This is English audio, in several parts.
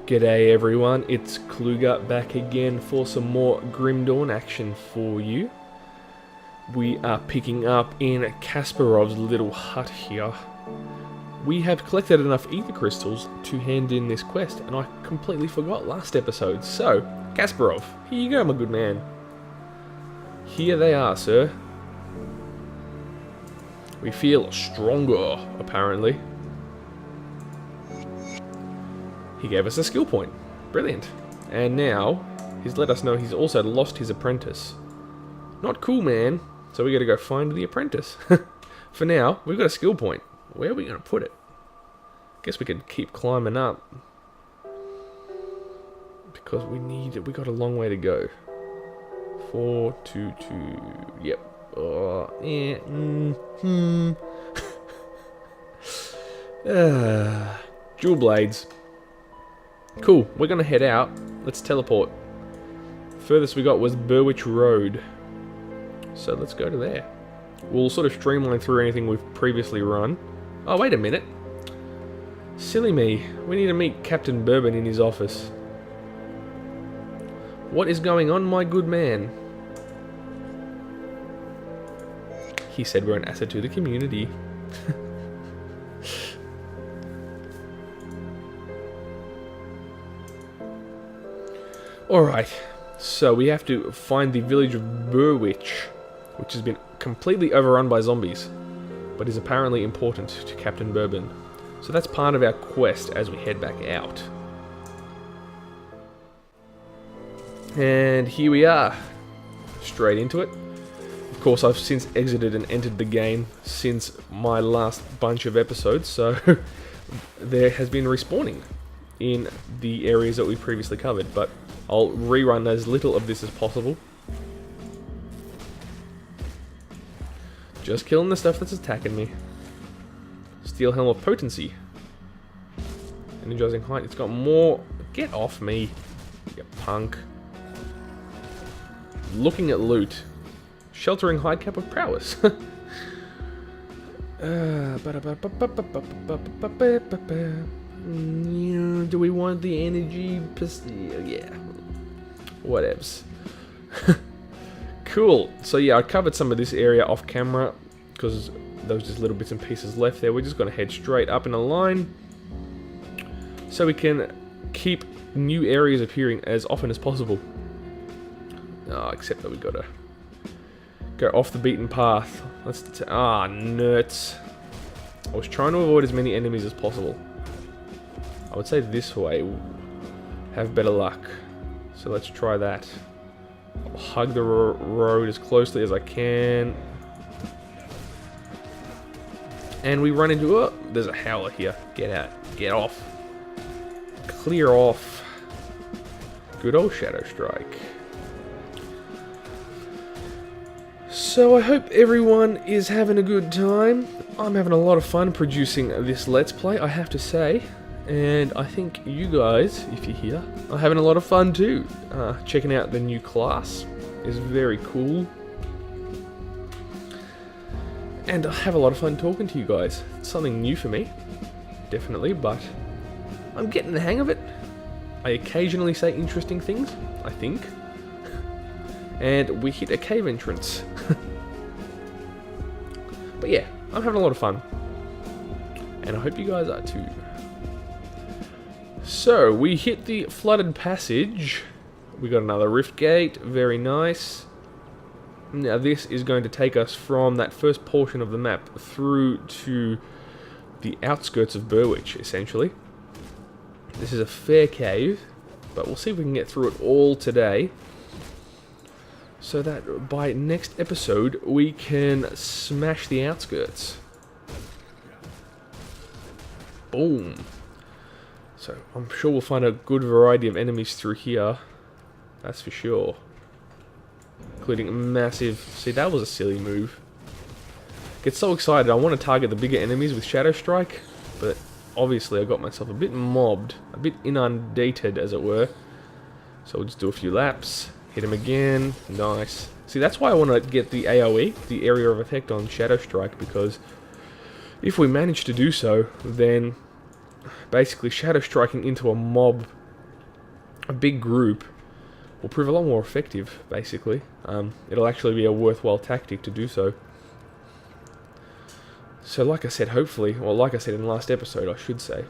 G'day everyone, it's Kluger back again for some more Grim Dawn action for you. We are picking up in Kasparov's little hut here. We have collected enough aether crystals to hand in this quest, and I completely forgot last episode. So, Kasparov, here you go, my good man. Here they are, sir. We feel stronger, apparently. He gave us a skill point. Brilliant. And now, he's let us know he's also lost his apprentice. Not cool, man. So we gotta go find the apprentice. For now, we've got a skill point. Where are we gonna put it? Guess we could keep climbing up. Because we got a long way to go. 4, 2, 2, yep. Jewel blades. Cool, we're gonna head out. Let's teleport. Furthest we got was Burrwitch Road. So let's go to there. We'll sort of streamline through anything we've previously run. Oh, wait a minute. Silly me. We need to meet Captain Bourbon in his office. What is going on, my good man? He said we're an asset to the community. Alright, so we have to find the village of Burrwitch, which has been completely overrun by zombies, but is apparently important to Captain Bourbon. So that's part of our quest as we head back out. And here we are, straight into it. Of course, I've since exited and entered the game since my last bunch of episodes, so there has been respawning in the areas that we previously covered, but I'll rerun as little of this as possible. Just killing the stuff that's attacking me. Steel Helm of Potency. Energizing Height. It's got more. Get off me, you punk. Looking at loot. Sheltering Hide Cap of Prowess. Do we want the energy? Yeah. Whatevs. Cool. So yeah, I covered some of this area off camera because there was just little bits and pieces left there. We're just going to head straight up in a line so we can keep new areas appearing as often as possible. Oh, except that we got to go off the beaten path. Nerds. I was trying to avoid as many enemies as possible. I would say this way will have better luck. So let's try that. I'll hug the road as closely as I can. And we run into... Oh, there's a howler here. Get out. Get off. Clear off. Good old Shadow Strike. So I hope everyone is having a good time. I'm having a lot of fun producing this Let's Play, I have to say. And I think you guys, if you're here, are having a lot of fun too. Checking out the new class is very cool. And I have a lot of fun talking to you guys. It's something new for me, definitely, but I'm getting the hang of it. I occasionally say interesting things, I think. And we hit a cave entrance. But yeah, I'm having a lot of fun. And I hope you guys are too. So, we hit the flooded passage. We got another rift gate, very nice. Now this is going to take us from that first portion of the map through to the outskirts of Burrwitch, essentially. This is a fair cave, but we'll see if we can get through it all today. So that by next episode, we can smash the outskirts. Boom. So, I'm sure we'll find a good variety of enemies through here. That's for sure. Including a massive... See, that was a silly move. Get so excited, I want to target the bigger enemies with Shadow Strike, but obviously I got myself a bit mobbed. A bit inundated, as it were. So we'll just do a few laps. Hit him again. Nice. See, that's why I want to get the AoE, the Area of Effect on Shadow Strike, because if we manage to do so, then basically shadow striking into a mob a big group will prove a lot more effective, basically. It'll actually be a worthwhile tactic to do so. So like I said, hopefully, or like I said in the last episode, I should say,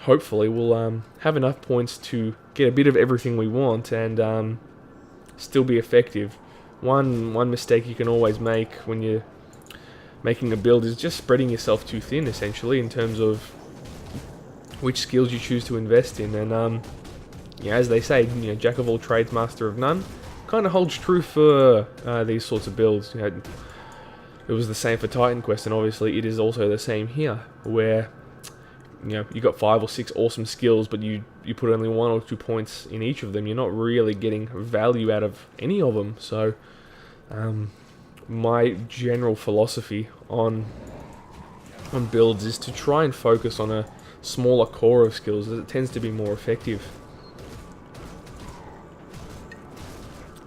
hopefully we'll have enough points to get a bit of everything we want and still be effective. One mistake you can always make when you're making a build is just spreading yourself too thin, essentially, in terms of which skills you choose to invest in. And yeah, as they say, jack of all trades, master of none, kind of holds true for these sorts of builds. It was the same for Titan Quest, and obviously it is also the same here, where you got 5 or 6 awesome skills, but you put only 1 or 2 points in each of them. You're not really getting value out of any of them. So my general philosophy on builds is to try and focus on a smaller core of skills, as it tends to be more effective.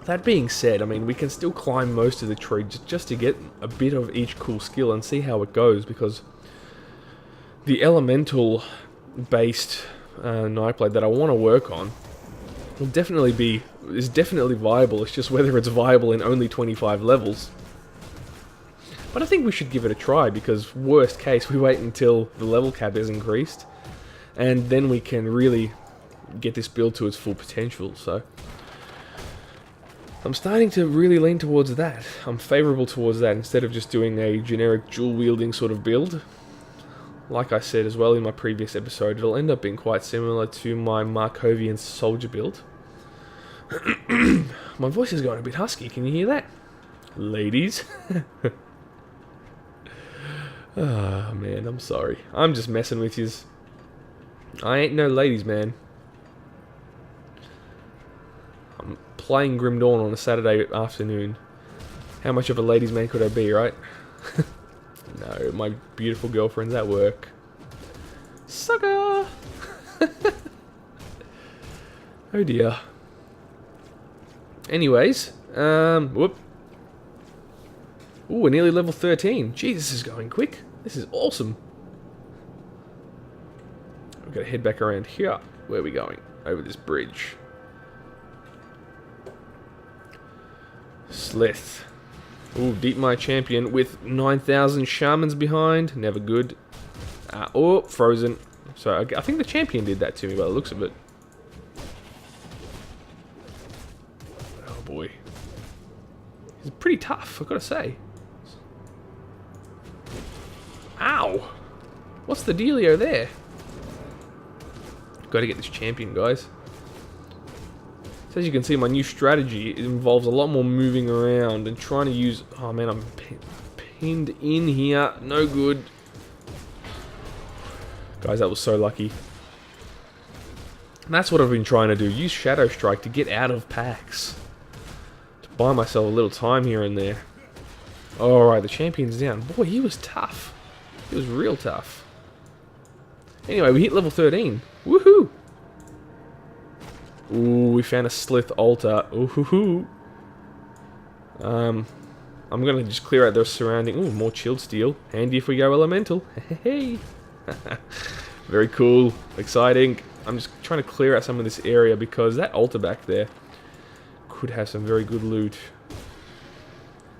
That being said, I mean, we can still climb most of the tree just to get a bit of each cool skill and see how it goes, because the elemental based Nightblade that I want to work on is definitely viable. It's just whether it's viable in only 25 levels. But I think we should give it a try, because worst case, we wait until the level cap is increased, and then we can really get this build to its full potential. So I'm starting to really lean towards that. I'm favourable towards that, instead of just doing a generic dual-wielding sort of build. Like I said as well in my previous episode, it'll end up being quite similar to my Markovian soldier build. My voice is going a bit husky, can you hear that? Ladies? Ah, man, I'm sorry. I'm just messing with yous. I ain't no ladies, man. I'm playing Grim Dawn on a Saturday afternoon. How much of a ladies' man could I be, right? No, my beautiful girlfriend's at work. Sucker! Oh dear. Anyways, whoop. Ooh, we're nearly level 13. Gee, this is going quick. This is awesome. We've got to head back around here. Where are we going? Over this bridge. Slith. Ooh, Deep My Champion with 9,000 shamans behind. Never good. Oh, frozen. So I think the champion did that to me by the looks of it. Oh boy. He's pretty tough, I've got to say. Ow! What's the dealio there? Got to get this champion, guys. So as you can see, my new strategy involves a lot more moving around and trying to use... Oh man, I'm pinned in here. No good. Guys, that was so lucky. And that's what I've been trying to do. Use Shadow Strike to get out of packs. To buy myself a little time here and there. Alright, the champion's down. Boy, he was tough. He was real tough. Anyway, we hit level 13. Woohoo! Ooh, we found a Slith altar. Ooh-hoo-hoo. I'm gonna just clear out the surrounding... Ooh, more chilled steel. Handy if we go elemental. Hey. Very cool. Exciting. I'm just trying to clear out some of this area, because that altar back there could have some very good loot.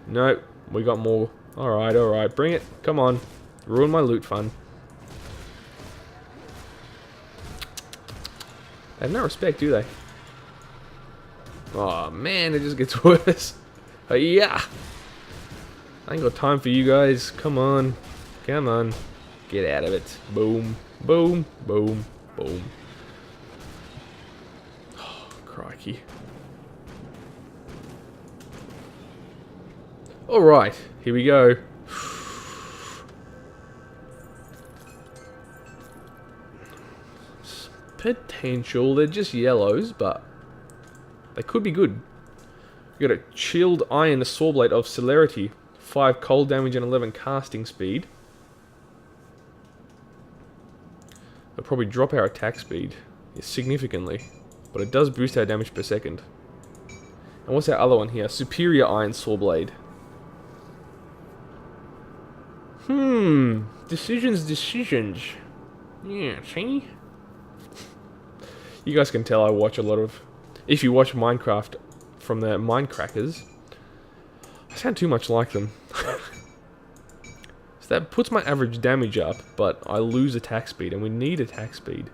Nope. We got more. Alright, alright. Bring it. Come on. Ruin my loot fun. They have no respect, do they? Oh man, it just gets worse. Yeah. I ain't got time for you guys. Come on. Come on. Get out of it. Boom. Boom. Boom. Boom. Oh, crikey. Alright, here we go. Potential. They're just yellows, but they could be good. We got a chilled iron swordblade of celerity, 5 cold damage and 11 casting speed. It'll probably drop our attack speed significantly, but it does boost our damage per second. And what's our other one here? Superior iron swordblade. Decisions. Yeah, see? You guys can tell I watch a lot of If you watch Minecraft from the Minecrackers, I sound too much like them. So that puts my average damage up, but I lose attack speed, and we need attack speed.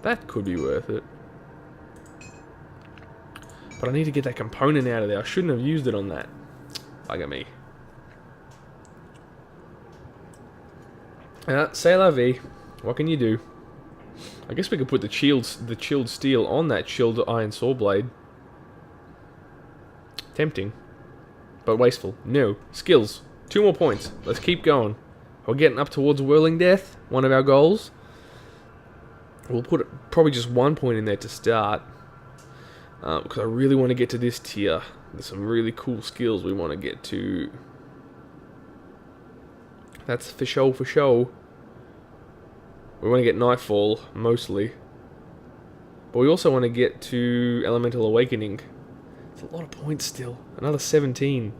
That could be worth it. But I need to get that component out of there. I shouldn't have used it on that. Bugger me. C'est la vie. What can you do? I guess we could put the chilled steel on that chilled iron saw blade. Tempting. But wasteful. No. Skills. 2 more points. Let's keep going. We're getting up towards whirling death. One of our goals. We'll put probably just 1 point in there to start. Because I really want to get to this tier. There's some really cool skills we want to get to. That's for show, for show. We want to get Nightfall, mostly. But we also want to get to Elemental Awakening. It's a lot of points still. Another 17.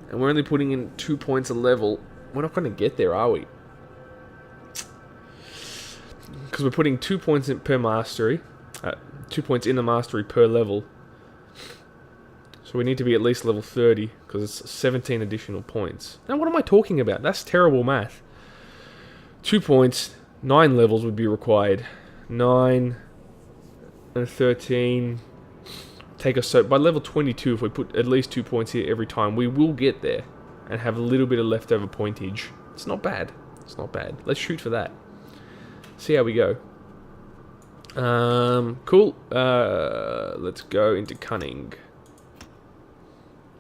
And we're only putting in 2 points a level. We're not going to get there, are we? Because we're putting 2 points in per mastery. 2 points in the mastery per level. So we need to be at least level 30, because it's 17 additional points. Now what am I talking about? That's terrible math. 2 points, 9 levels would be required. 9 and 13. Take us so by level 22, if we put at least 2 points here every time, we will get there and have a little bit of leftover pointage. It's not bad. It's not bad. Let's shoot for that. See how we go. Cool. Let's go into cunning.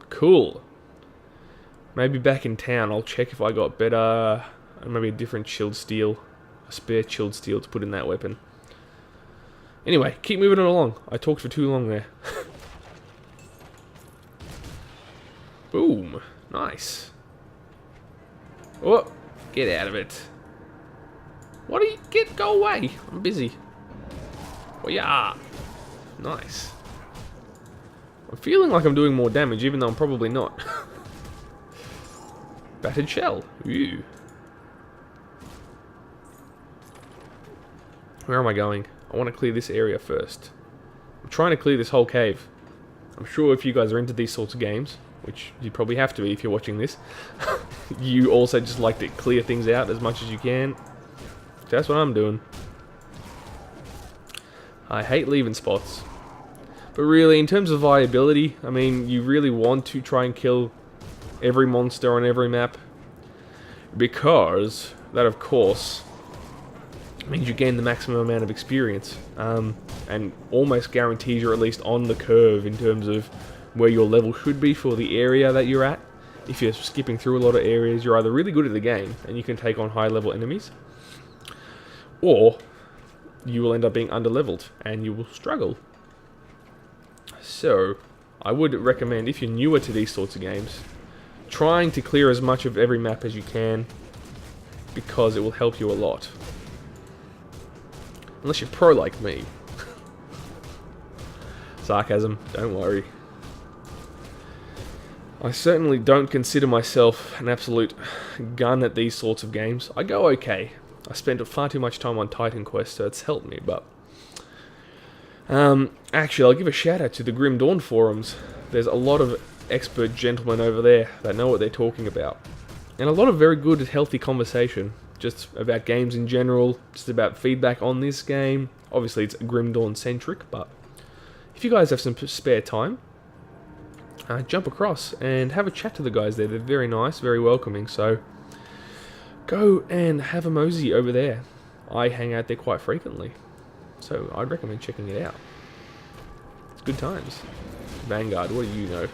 Cool. Maybe back in town I'll check if I got better, maybe a different chilled steel, a spare chilled steel to put in that weapon. Anyway, keep moving it along. I talked for too long there. Boom. Nice. Oh, get out of it. What do you get? Go away. I'm busy. Well, yeah. Nice. I'm feeling like I'm doing more damage, even though I'm probably not. Battered shell. Ooh. Where am I going? I want to clear this area first. I'm trying to clear this whole cave. I'm sure if you guys are into these sorts of games, which you probably have to be if you're watching this, you also just like to clear things out as much as you can. That's what I'm doing. I hate leaving spots. But really, in terms of viability, I mean, you really want to try and kill every monster on every map. Because that, of course, means you gain the maximum amount of experience. And almost guarantees you're at least on the curve in terms of where your level should be for the area that you're at. If you're skipping through a lot of areas, you're either really good at the game and you can take on high level enemies, or you will end up being underleveled and you will struggle. So, I would recommend, if you're newer to these sorts of games, trying to clear as much of every map as you can, because it will help you a lot. Unless you're pro like me. Sarcasm, don't worry. I certainly don't consider myself an absolute gun at these sorts of games. I go okay. I spent far too much time on Titan Quest, so it's helped me, but... actually, I'll give a shout out to the Grim Dawn forums. There's a lot of expert gentlemen over there that know what they're talking about. And a lot of very good, healthy conversation. Just about games in general, just about feedback on this game. Obviously, it's Grim Dawn centric, but if you guys have some spare time, jump across and have a chat to the guys there. They're very nice, very welcoming, so go and have a mosey over there. I hang out there quite frequently, so I'd recommend checking it out. It's good times. Vanguard, what do you know?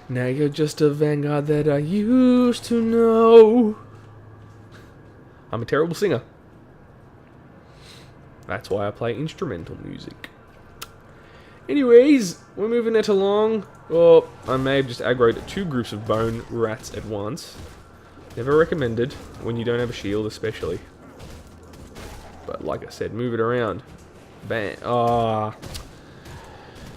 Now you're just a Vanguard that I used to know. I'm a terrible singer. That's why I play instrumental music. Anyways, we're moving it along. Oh, I may have just aggroed 2 groups of bone rats at once. Never recommended, when you don't have a shield especially. But like I said, move it around. Bam. Ah.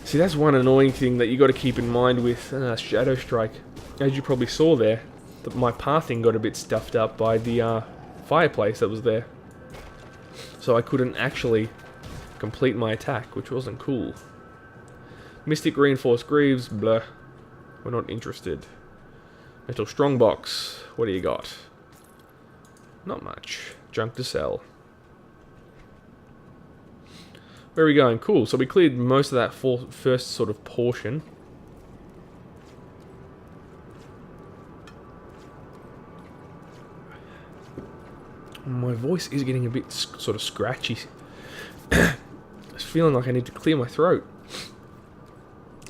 See, that's one annoying thing that you got to keep in mind with Shadow Strike. As you probably saw there, that my pathing got a bit stuffed up by the fireplace that was there. So I couldn't actually complete my attack, which wasn't cool. Mystic Reinforced Greaves, blah. We're not interested. Metal Strongbox, what do you got? Not much. Junk to sell. Where are we going? Cool, so we cleared most of that first sort of portion. My voice is getting a bit sort of scratchy. It's feeling like I need to clear my throat.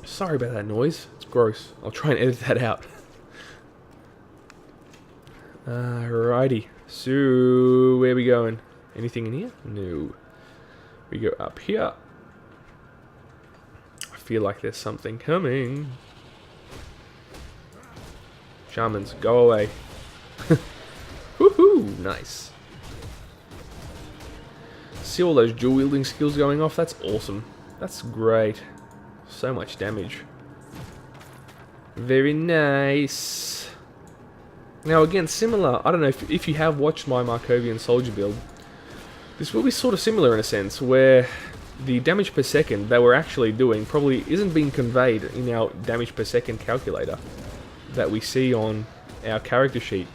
Sorry about that noise. It's gross. I'll try and edit that out. Alrighty. So, where are we going? Anything in here? No. We go up here. I feel like there's something coming. Shamans, go away. Woohoo! Nice. See all those dual wielding skills going off? That's awesome. That's great. So much damage. Very nice. Now again, similar. I don't know if you have watched my Markovian soldier build. This will be sort of similar in a sense, where the damage per second that we're actually doing probably isn't being conveyed in our damage per second calculator that we see on our character sheet.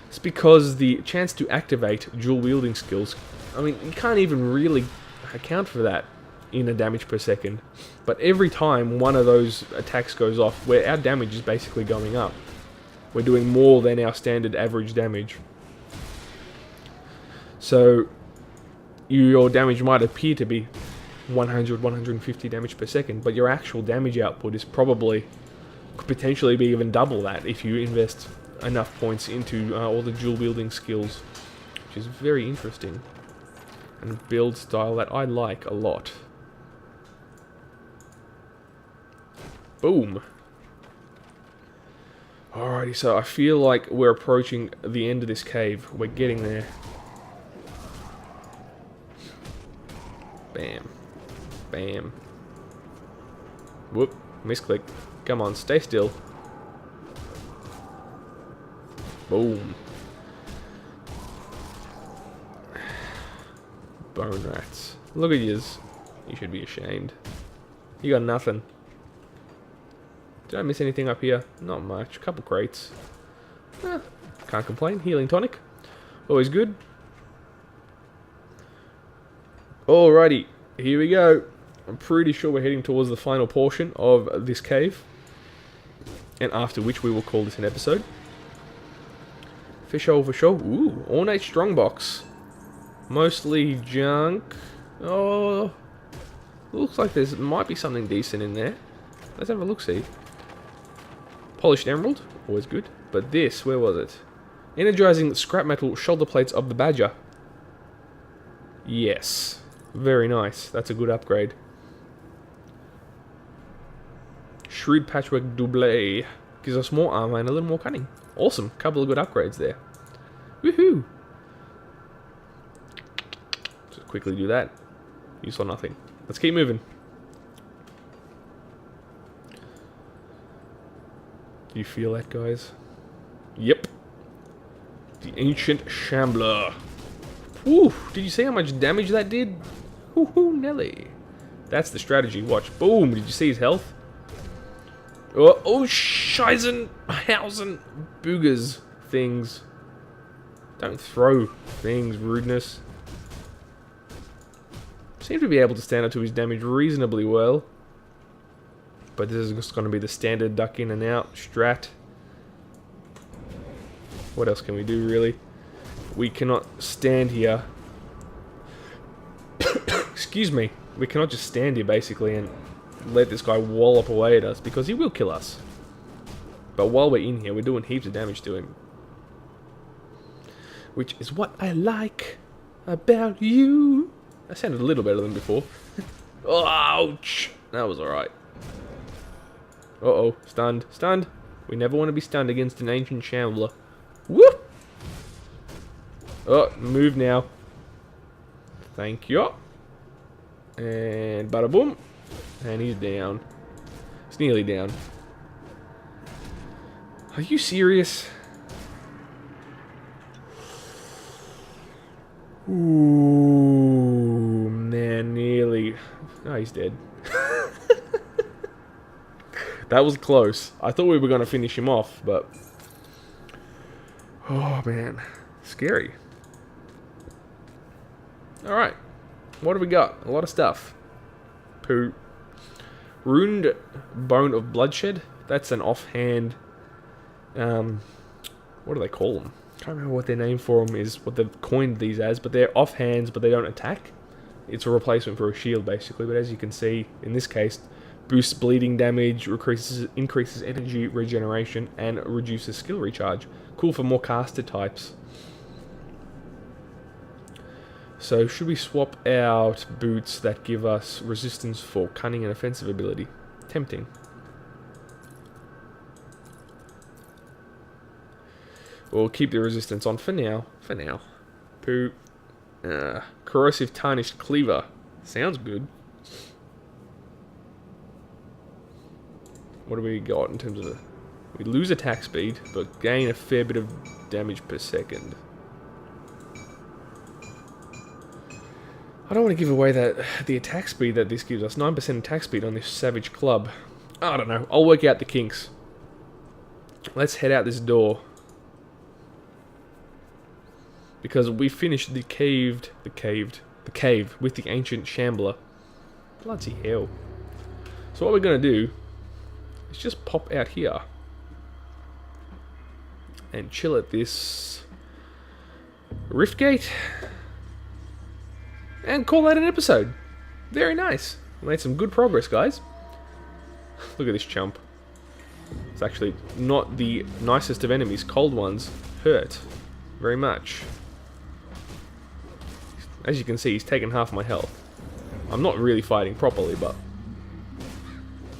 It's because the chance to activate dual wielding skills, I mean, you can't even really account for that in a damage per second. But every time one of those attacks goes off, where our damage is basically going up, we're doing more than our standard average damage. So your damage might appear to be 100, 150 damage per second, but your actual damage output is probably, could potentially be even double that if you invest enough points into all the dual wielding skills, which is very interesting and a build style that I like a lot. Boom. Alrighty, so I feel like we're approaching the end of this cave. We're getting there. Bam. Bam. Whoop. Misclick. Come on, stay still. Boom. Bone rats. Look at yous. You should be ashamed. You got nothing. Did I miss anything up here? Not much. Couple crates. Can't complain. Healing tonic. Always good. Alrighty. Here we go. I'm pretty sure we're heading towards the final portion of this cave. And after which we will call this an episode. Fish hole for sure. Ooh, ornate strongbox. Mostly junk. Oh, looks like there might be something decent in there. Let's have a look-see. Polished emerald, always good. But this, where was it? Energizing scrap metal shoulder plates of the badger. Yes, very nice. That's a good upgrade. Shrewd patchwork double gives us more armor and a little more cunning. Awesome, couple of good upgrades there. Woohoo! Just quickly do that. You saw nothing. Let's keep moving. Do you feel that, guys? Yep. The ancient shambler. Woo! Did you see how much damage that did? Woohoo, Nelly. That's the strategy. Watch. Boom! Did you see his health? Oh, Scheißen, Hausen, boogers, things. Don't throw things, rudeness. Seem to be able to stand up to his damage reasonably well. But this is just going to be the standard duck in and out strat. What else can we do, really? We cannot stand here. Excuse me. We cannot just stand here, basically, and let this guy wallop away at us, because he will kill us. But while we're in here, we're doing heaps of damage to him. Which is what I like about you. That sounded a little better than before. Oh, ouch! That was alright. Uh-oh, stunned. Stunned! We never want to be stunned against an ancient shambler. Whoop! Oh, move now. Thank you. And bada boom. And he's down. He's nearly down. Are you serious? Ooh, man, nearly. Oh, he's dead. That was close. I thought we were going to finish him off, but... Oh, man. Scary. Alright. What have we got? A lot of stuff. Poo. Ruined Bone of Bloodshed. That's an offhand... what do they call them? I can't remember what their name for them is, what they've coined these as, but they're offhands, but they don't attack. It's a replacement for a shield, basically, but as you can see, in this case, boosts bleeding damage, increases energy regeneration, and reduces skill recharge. Cool for more caster types. So, should we swap out boots that give us resistance for cunning and offensive ability? Tempting. We'll keep the resistance on for now. For now. Poo. Corrosive Tarnished Cleaver. Sounds good. What do we got in terms of... We lose attack speed, but gain a fair bit of damage per second. I don't want to give away the attack speed that this gives us. 9% attack speed on this Savage Club. I don't know. I'll work out the kinks. Let's head out this door. Because we finished the cave with the Ancient Shambler. Bloody hell. So what we're going to do is just pop out here. And chill at this Rift Gate. And call that an episode. Very nice. We made some good progress, guys. Look at this chump. It's actually not the nicest of enemies. Cold ones hurt very much. As you can see, he's taken half my health. I'm not really fighting properly, but...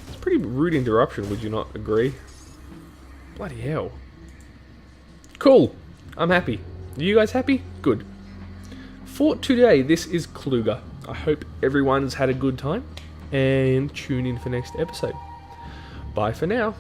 It's a pretty rude interruption, would you not agree? Bloody hell. Cool. I'm happy. Are you guys happy? Good. For today, this is Kluger. I hope everyone's had a good time. And tune in for next episode. Bye for now.